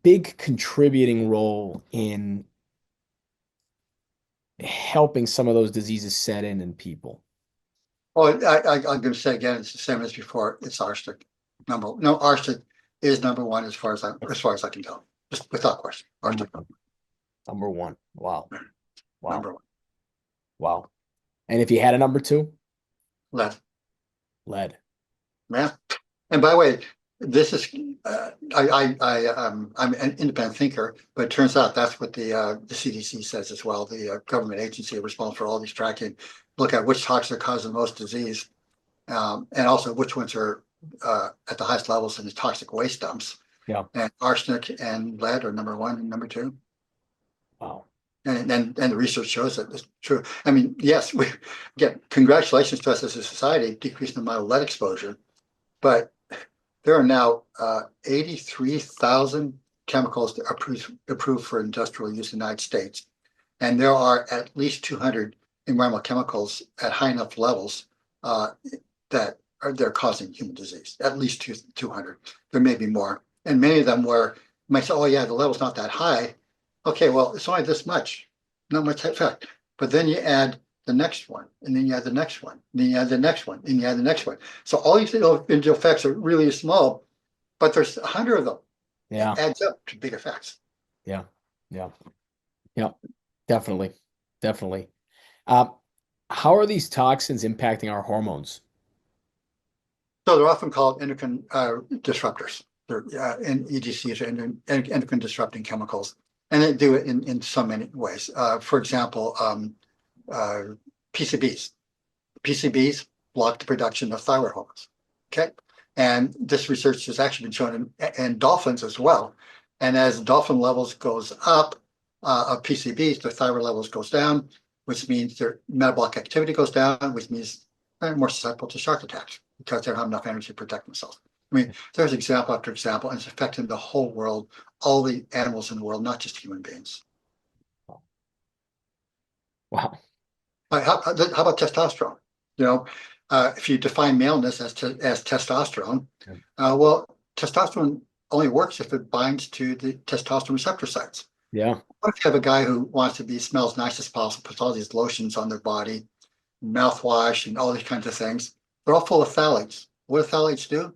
big contributing role in helping some of those diseases set in people? Oh, I'm going to say again, it's the same as before. It's arsenic. No, arsenic is number one as far as I can tell, just without question. Number Arsenic one. Number one. Wow. Wow. number one. Wow. And if you had a number two, Lead. lead. Yeah. And by the way, this is I'm an independent thinker, but it turns out that's what the CDC says as well. The government agency responsible for all these tracking, look at which toxins are causing the most disease, and also which ones are at the highest levels in the toxic waste dumps. Yeah. And arsenic and lead are number one and number two. Wow. And the research shows that it's true. I mean, yes, we again, congratulations to us as a society decreasing the amount of lead exposure, but there are now 83,000 chemicals that are approved for industrial use in the United States. And there are at least 200 environmental chemicals at high enough levels that they're causing human disease, at least 200. There may be more. And many of them where you might say, oh, yeah, the level's not that high. Okay, well, it's only this much, not much effect. But then you add the next one, and then you add the next one, and then you add the next one, and you add the next one. So all these individual effects are really small, but there's 100 of them. It Yeah. adds up to big effects. Yeah. Yeah. Yeah. Definitely. Definitely. Uh, how are these toxins impacting our hormones? So they're often called endocrine disruptors. They're EDCs are endocrine disrupting chemicals, and they do it in so many ways. For example, PCBs. PCBs block the production of thyroid hormones. Okay, And this research has actually been shown in dolphins as well. And as dolphin levels goes up of PCBs, their thyroid levels goes down, which means their metabolic activity goes down, which means they're more susceptible to shark attacks because they don't have enough energy to protect themselves. I mean, there's example after example, and it's affecting the whole world, all the animals in the world, not just human beings. Wow. How about testosterone? You know, if you define maleness as testosterone, Yeah. well, testosterone only works if it binds to the testosterone receptor sites. Yeah. What if you have a guy who wants to be smell as nice as possible, puts all these lotions on their body, mouthwash, and all these kinds of things? They're all full of phthalates. What do phthalates do?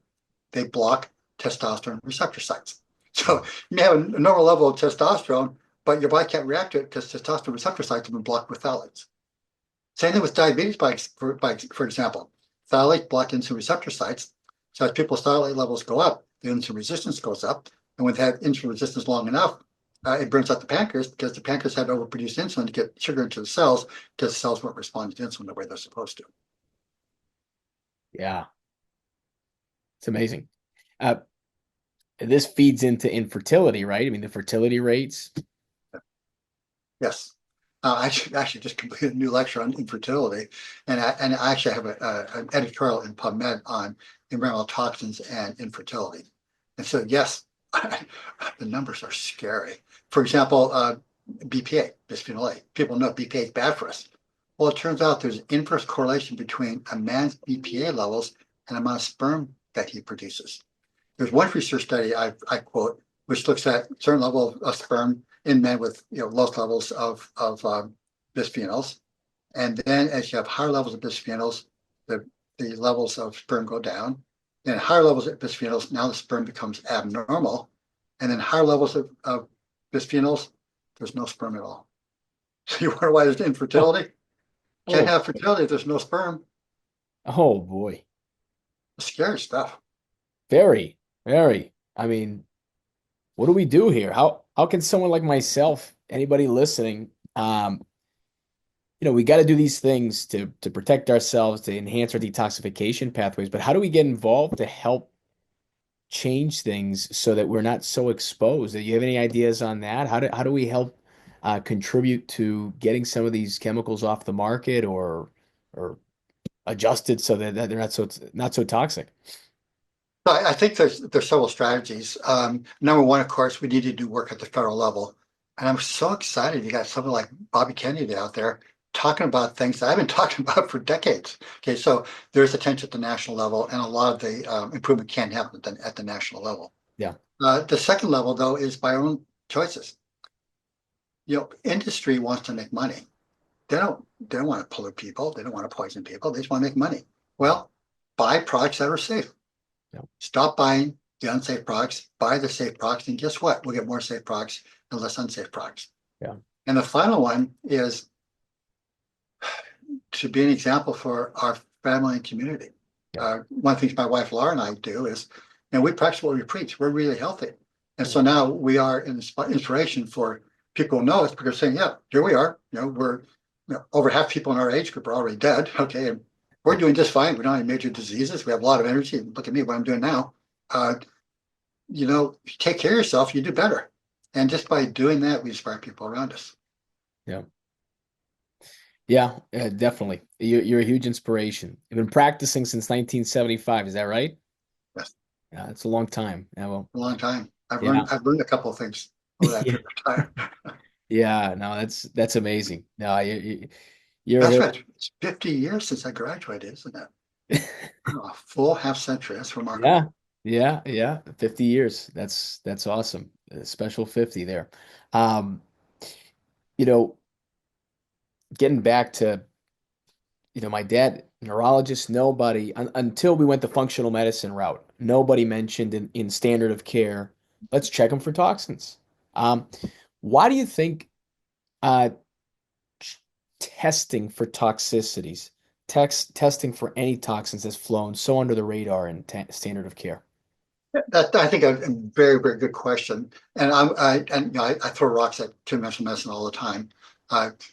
They block testosterone receptor sites. So you may have a normal level of testosterone, but your body can't react to it because testosterone receptor sites have been blocked with phthalates. Same thing with diabetes, for example. Phthalates block insulin receptor sites. So as people's phthalate levels go up, the insulin resistance goes up. And when they have insulin resistance long enough, it burns out the pancreas because the pancreas had to overproduce insulin to get sugar into the cells because the cells weren't responding to insulin the way they're supposed to. Yeah. It's amazing. Uh, this feeds into infertility, right? I mean, the fertility rates. Yes. I actually just completed a new lecture on infertility, and I actually have an editorial in PubMed on environmental toxins and infertility. And so, yes, the numbers are scary. For example, BPA, bisphenol A. People know BPA is bad for us. Well, it turns out there's an inverse correlation between a man's BPA levels and the amount of sperm that he produces. There's one research study I quote, which looks at certain level of sperm in men with low levels of bisphenols, and then as you have higher levels of bisphenols, the levels of sperm go down. And higher levels of bisphenols, now the sperm becomes abnormal, and then higher levels of bisphenols, there's no sperm at all. So you wonder why there's Oh, infertility? Can't oh, have fertility if there's no sperm. oh boy. Scary stuff. Very, very. I mean, what do we do here? How can someone like myself, anybody listening, we got to do these things to protect ourselves, to enhance our detoxification pathways, but how do we get involved to help change things so that we're not so exposed? Do you have any ideas on that? How do we help contribute to getting some of these chemicals off the market or adjusted so that they're not so toxic? So I think there's several strategies. Number one, of course, we need to do work at the federal level. And I'm so excited you got someone like Bobby Kennedy out there talking about things that I've been talking about for decades. Okay, so there's attention at the national level, and a lot of the improvement can happen at the national level. Yeah. The second level, though, is by our own choices. Industry wants to make money. They don't want to pollute people. They don't want to poison people. They just want to make money. Well, buy products that are safe. Yeah. Stop buying the unsafe products, buy the safe products, and guess what? We'll get more safe products and less unsafe products. Yeah. And the final one is to be an example for our family and community. Yeah. One of the things my wife Laura and I do is, we practice what we preach. We're really healthy. And so now we are an inspiration for people who know us because saying, yeah, here we are. We're over half people in our age group are already dead. Okay. And we're doing just fine. We don't have any major diseases. We have a lot of energy. Look at me, what I'm doing now. If you take care of yourself, you do better. And just by doing that, we inspire people around us. Yeah. Yeah, definitely. You're a huge inspiration. You've been practicing since 1975, is that right? Yes, Yeah, it's a long time. Yeah, well, a long time. yeah. I've learned a couple of things over that Yeah. period of time. Yeah, no, that's amazing. No, That's you're right. It's 50 years since I graduated, isn't it? Oh, a full half century. That's yeah, remarkable. yeah. 50 years. That's awesome. A special 50 there. Um, you know, getting back to, my dad, neurologist, nobody until we went the functional medicine route. Nobody mentioned in standard of care, let's check them for toxins. Um, why do you think uh testing for toxicities, testing for any toxins has flown so under the radar in standard of care? That I think a very, very good question. And I throw rocks at conventional medicine all the time.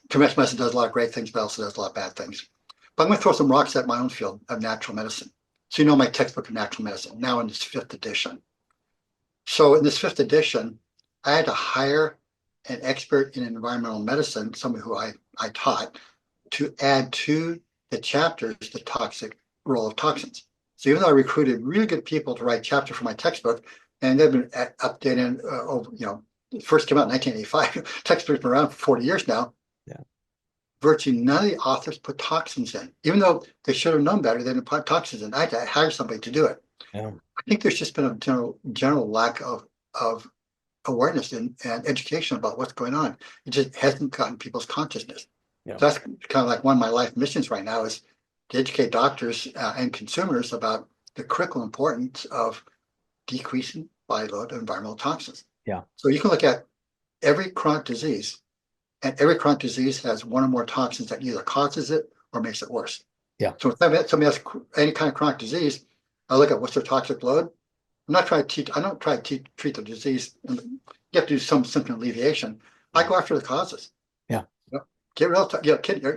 Conventional medicine does a lot of great things, but also does a lot of bad things. But I'm going to throw some rocks at my own field of natural medicine. So you know my textbook of natural medicine, now in its fifth edition. So in this fifth edition, I had to hire an expert in environmental medicine, someone who I taught, to add to the chapters the toxic role of toxins. So even though I recruited really good people to write chapters for my textbook, and they've been updated over, it first came out in 1985. Textbook's been around for 40 years now. Yeah. Virtually none of the authors put toxins in, even though they should have known better. They didn't put toxins in. I had to hire somebody to do it. Yeah. I think there's just been a general lack of awareness and education about what's going on. It just hasn't gotten people's consciousness. Yeah. So that's kind of like one of my life missions right now is to educate doctors and consumers about the critical importance of decreasing body load of environmental toxins. Yeah. So you can look at every chronic disease, and every chronic disease has one or more toxins that either causes it or makes it worse. Yeah. So if somebody has any kind of chronic disease, I look at what's their toxic load. I don't try to treat the disease. You have to do some symptom alleviation. I go after the causes. Yeah. Get rid of,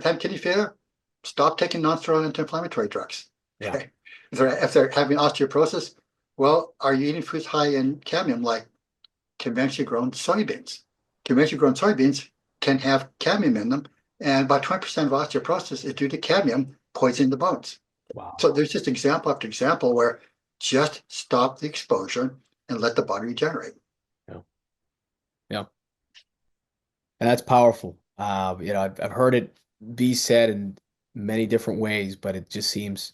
have kidney failure, stop taking non-steroidal anti-inflammatory drugs. Yeah. Okay. If they're having osteoporosis, well, are you eating foods high in cadmium like conventionally grown soybeans? Conventionally grown soybeans can have cadmium in them, and about 20% of osteoporosis is due to cadmium poisoning the bones. Wow. So there's just example after example where just stop the exposure and let the body regenerate. Yeah. Yeah. And that's powerful. I've heard it be said in many different ways, but it just seems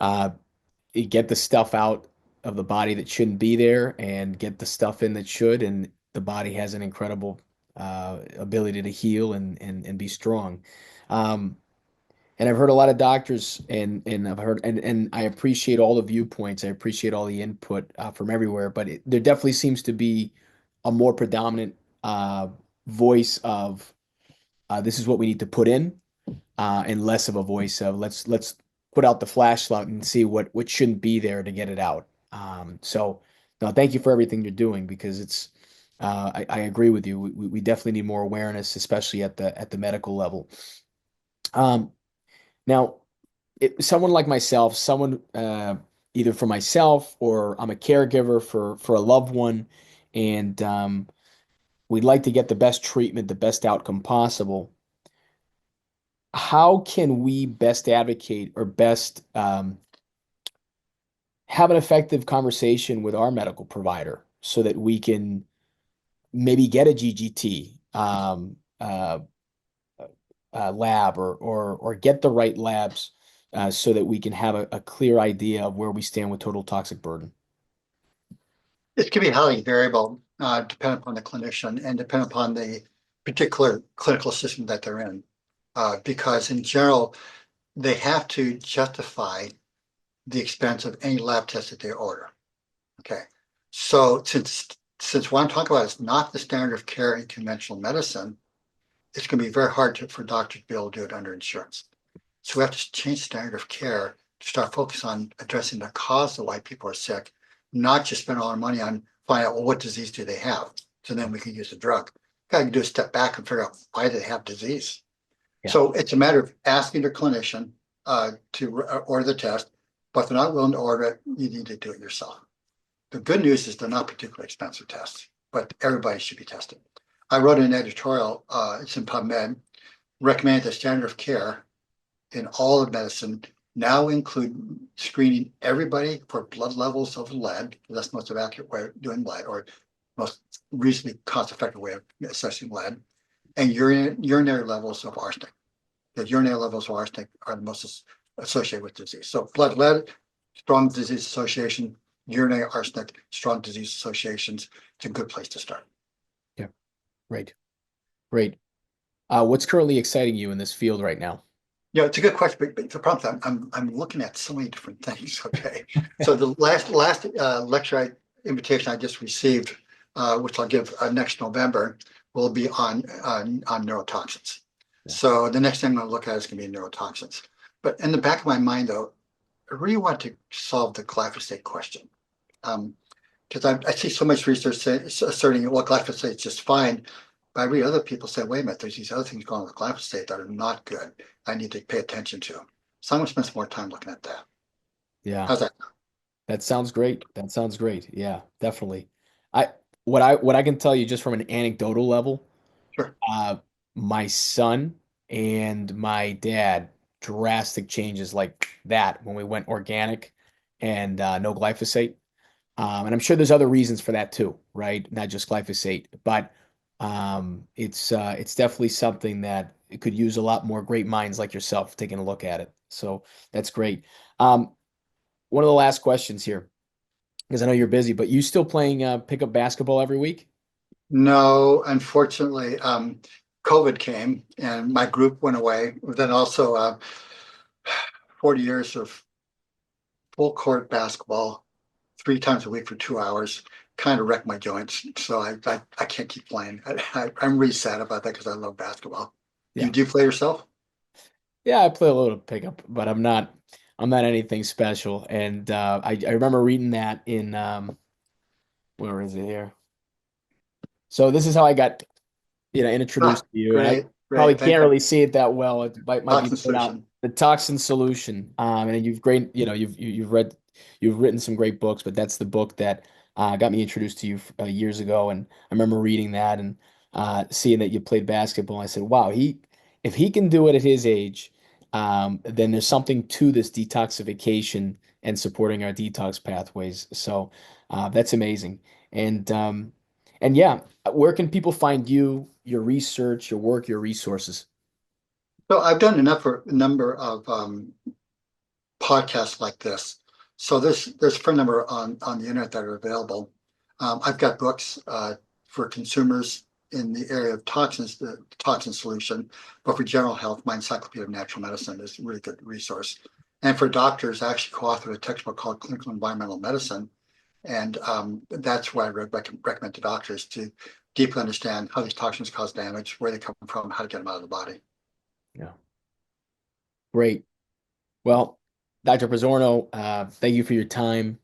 you get the stuff out of the body that shouldn't be there and get the stuff in that should, and the body has an incredible ability to heal and be strong. And I've heard a lot of doctors, and I've heard and I appreciate all the viewpoints. I appreciate all the input from everywhere, but there definitely seems to be a more predominant voice of this is what we need to put in, and less of a voice of let's put out the flashlight and see what shouldn't be there to get it out. So, no, thank you for everything you're doing because it's. I agree with you. We definitely need more awareness, especially at the medical level. Now, someone like myself, someone either for myself or I'm a caregiver for a loved one, and we'd like to get the best treatment, the best outcome possible. How can we best advocate or best have an effective conversation with our medical provider so that we can maybe get a GGT lab or get the right labs so that we can have a clear idea of where we stand with total toxic burden? It can be highly variable, depending upon the clinician and depending upon the particular clinical system that they're in. Because in general, they have to justify the expense of any lab test that they order. Okay. So since what I'm talking about is not the standard of care in conventional medicine, it's going to be very hard for doctors to be able to do it under insurance. So we have to change the standard of care to start focusing on addressing the cause of why people are sick, not just spend all our money on finding out, well, what disease do they have? So then we can use the drug. Got to do a step back and figure out why they have disease. Yeah. So it's a matter of asking the clinician to order the test, but if they're not willing to order it, you need to do it yourself. The good news is they're not particularly expensive tests, but everybody should be tested. I wrote an editorial, it's in PubMed, recommending the standard of care in all of medicine now include screening everybody for blood levels of lead. That's the most accurate way of doing lead, or most reasonably cost-effective way of assessing lead, and urinary levels of arsenic. The urinary levels of arsenic are the most associated with disease. So blood lead, strong disease association, urinary arsenic, strong disease associations. It's a good place to start. Yeah, right. Great. What's currently exciting you in this field right now? Yeah, it's a good question, but the problem is I'm looking at so many different things. Okay, so the last lecture invitation I just received, which I'll give next November, will be on neurotoxins. Yeah. So the next thing I'm going to look at is going to be neurotoxins. But in the back of my mind, though, I really want to solve the glyphosate question, because I see so much research asserting, well, glyphosate is just fine. But I read other people say, wait a minute, there's these other things going on with glyphosate that are not good. I need to pay attention to. So I'm going to spend some more time looking at that. Yeah. How's that? That sounds great. That sounds great. Yeah, definitely. I what I can tell you just from an anecdotal level, Sure. uh, my son and my dad drastic changes like that when we went organic and no glyphosate. And I'm sure there's other reasons for that too, right? Not just glyphosate, but it's definitely something that it could use a lot more great minds like yourself taking a look at it. So that's great. Um, One of the last questions here, because I know you're busy, but you still playing pickup basketball every week? No, unfortunately, COVID came and my group went away. Then also 40 years of full court basketball, 3 times a week for 2 hours, kind of wrecked my joints. So I can't keep playing. I'm really sad about that because I love basketball. Yeah. Do you play yourself? Yeah, I play a little pickup, but I'm not anything special. And I remember reading that in where is it here? So this is how I got Ah, introduced to you, and I great, probably great. can't Thank you. really see it that well. It might be Toxin put out Solution. the Toxin Solution, and you've great, you've written some great books, but that's the book that got me introduced to you years ago, and I remember reading that and seeing that you played basketball. I said, wow, if he can do it at his age, then there's something to this detoxification and supporting our detox pathways. So that's amazing, and yeah. Where can people find you, your research, your work, your resources? So I've done a number of podcasts like this. So there's a fair number on the internet that are available. I've got books for consumers in the area of toxins, the toxin solution, but for general health, my Encyclopedia of Natural Medicine is a really good resource. And for doctors, I actually co-authored a textbook called Clinical Environmental Medicine, and that's what I recommend to doctors to deeply understand how these toxins cause damage, where they come from, how to get them out of the body. Yeah. Great. Well, Dr. Pizzorno, thank you for your time.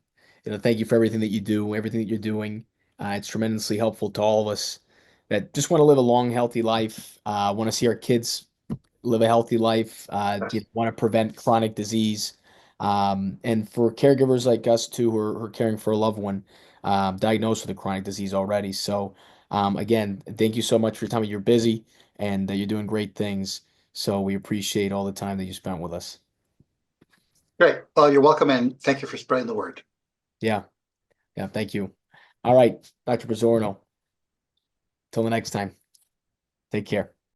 Thank you for everything that you do, everything that you're doing. It's tremendously helpful to all of us that just want to live a long, healthy life, want to see our kids live a healthy life, Yes. want to prevent chronic disease. And for caregivers like us too, who are caring for a loved one diagnosed with a chronic disease already. So, again, thank you so much for your time. You're busy and you're doing great things. So we appreciate all the time that you spent with us. Great. Well, you're welcome, and thank you for spreading the word. Yeah. Yeah. Thank you. All right, Dr. Pizzorno, till the next time. Take care.